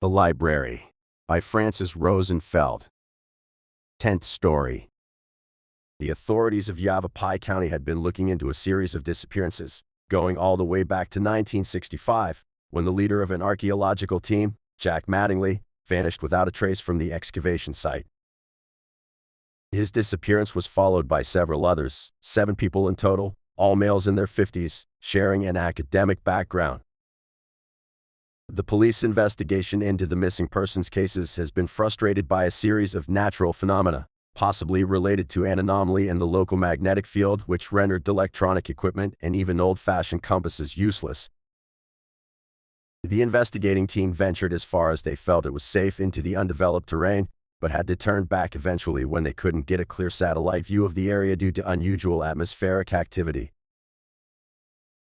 The Library by Francis Rosenfeld. 10th story. The authorities of Yavapai County had been looking into a series of disappearances, going all the way back to 1965, when the leader of an archaeological team, Jack Mattingly, vanished without a trace from the excavation site. His disappearance was followed by several others, 7 people in total, all males in their 50s, sharing an academic background. The police investigation into the missing persons cases has been frustrated by a series of natural phenomena, possibly related to an anomaly in the local magnetic field which rendered electronic equipment and even old-fashioned compasses useless. The investigating team ventured as far as they felt it was safe into the undeveloped terrain, but had to turn back eventually when they couldn't get a clear satellite view of the area due to unusual atmospheric activity.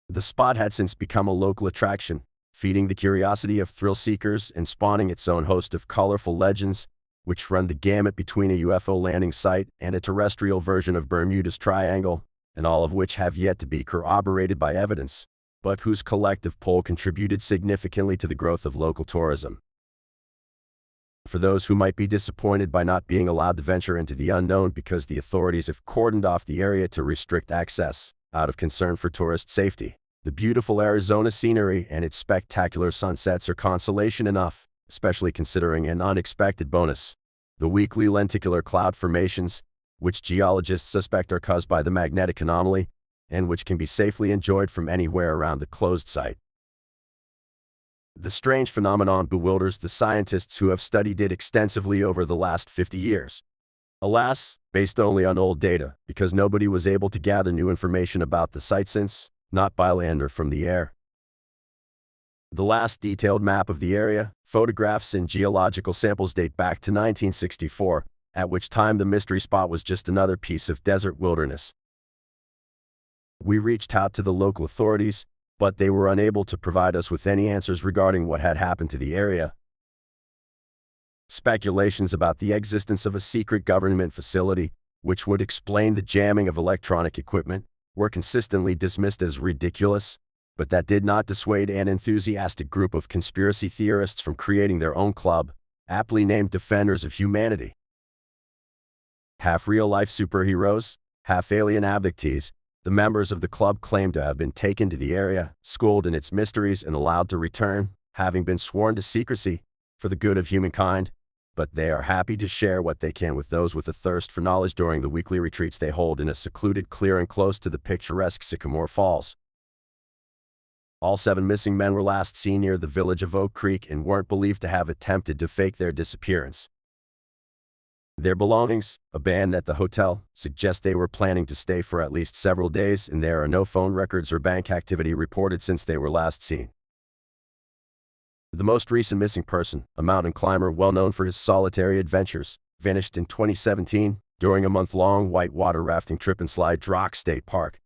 The spot had since become a local attraction, feeding the curiosity of thrill-seekers and spawning its own host of colorful legends, which run the gamut between a UFO landing site and a terrestrial version of Bermuda's Triangle, and all of which have yet to be corroborated by evidence, but whose collective pull contributed significantly to the growth of local tourism. For those who might be disappointed by not being allowed to venture into the unknown because the authorities have cordoned off the area to restrict access, out of concern for tourist safety, the beautiful Arizona scenery and its spectacular sunsets are consolation enough, especially considering an unexpected bonus: the weekly lenticular cloud formations, which geologists suspect are caused by the magnetic anomaly, and which can be safely enjoyed from anywhere around the closed site. The strange phenomenon bewilders the scientists who have studied it extensively over the last 50 years. Alas, based only on old data, because nobody was able to gather new information about the site since, not by land or from the air. The last detailed map of the area, photographs and geological samples date back to 1964, at which time the mystery spot was just another piece of desert wilderness. We reached out to the local authorities, but they were unable to provide us with any answers regarding what had happened to the area. Speculations about the existence of a secret government facility, which would explain the jamming of electronic equipment, were consistently dismissed as ridiculous, but that did not dissuade an enthusiastic group of conspiracy theorists from creating their own club, aptly named Defenders of Humanity. Half real-life superheroes, half alien abductees, the members of the club claim to have been taken to the area, schooled in its mysteries and allowed to return, having been sworn to secrecy, for the good of humankind, but they are happy to share what they can with those with a thirst for knowledge during the weekly retreats they hold in a secluded clearing close to the picturesque Sycamore Falls. All 7 missing men were last seen near the village of Oak Creek and weren't believed to have attempted to fake their disappearance. Their belongings, abandoned at the hotel, suggest they were planning to stay for at least several days, and there are no phone records or bank activity reported since they were last seen. The most recent missing person, a mountain climber well known for his solitary adventures, vanished in 2017 during a month-long whitewater rafting trip in Slide Rock State Park.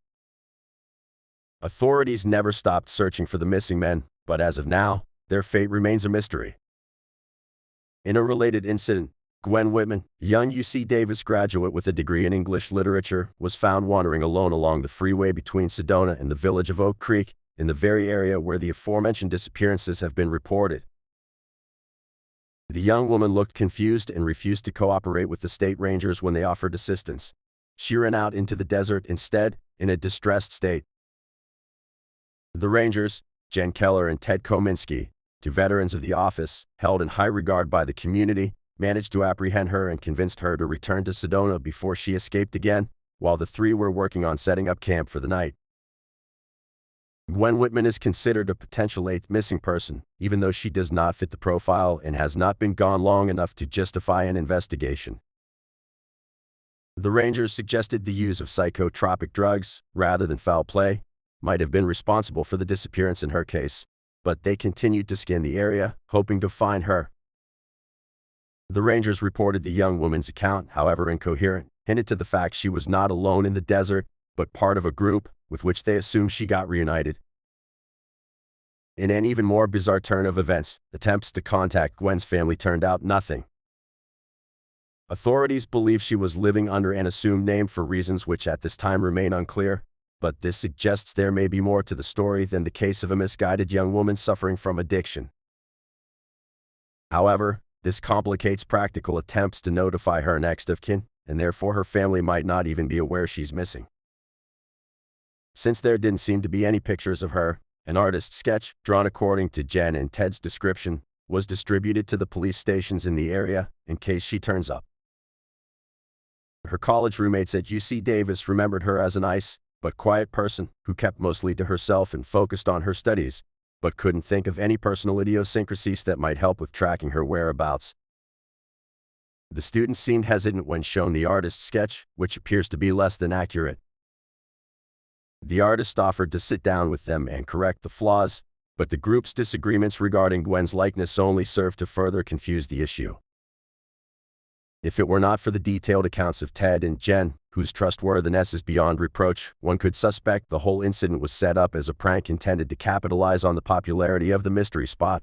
Authorities never stopped searching for the missing men, but as of now, their fate remains a mystery. In a related incident, Gwen Whitman, a young UC Davis graduate with a degree in English literature, was found wandering alone along the freeway between Sedona and the village of Oak Creek, in the very area where the aforementioned disappearances have been reported. The young woman looked confused and refused to cooperate with the state rangers when they offered assistance. She ran out into the desert instead, in a distressed state. The rangers, Jen Keller and Ted Kominski, 2 veterans of the office, held in high regard by the community, managed to apprehend her and convinced her to return to Sedona before she escaped again, while the 3 were working on setting up camp for the night. Gwen Whitman is considered a potential 8th missing person, even though she does not fit the profile and has not been gone long enough to justify an investigation. The rangers suggested the use of psychotropic drugs, rather than foul play, might have been responsible for the disappearance in her case, but they continued to scan the area, hoping to find her. The rangers reported the young woman's account, however incoherent, hinted to the fact she was not alone in the desert, but part of a group, with which they assumed she got reunited. In an even more bizarre turn of events, attempts to contact Gwen's family turned out nothing. Authorities believe she was living under an assumed name for reasons which at this time remain unclear, but this suggests there may be more to the story than the case of a misguided young woman suffering from addiction. However, this complicates practical attempts to notify her next of kin, and therefore her family might not even be aware she's missing. Since there didn't seem to be any pictures of her, an artist's sketch, drawn according to Jen and Ted's description, was distributed to the police stations in the area in case she turns up. Her college roommates at UC Davis remembered her as a nice, but quiet person who kept mostly to herself and focused on her studies, but couldn't think of any personal idiosyncrasies that might help with tracking her whereabouts. The students seemed hesitant when shown the artist's sketch, which appears to be less than accurate. The artist offered to sit down with them and correct the flaws, but the group's disagreements regarding Gwen's likeness only served to further confuse the issue. If it were not for the detailed accounts of Ted and Jen, whose trustworthiness is beyond reproach, one could suspect the whole incident was set up as a prank intended to capitalize on the popularity of the mystery spot.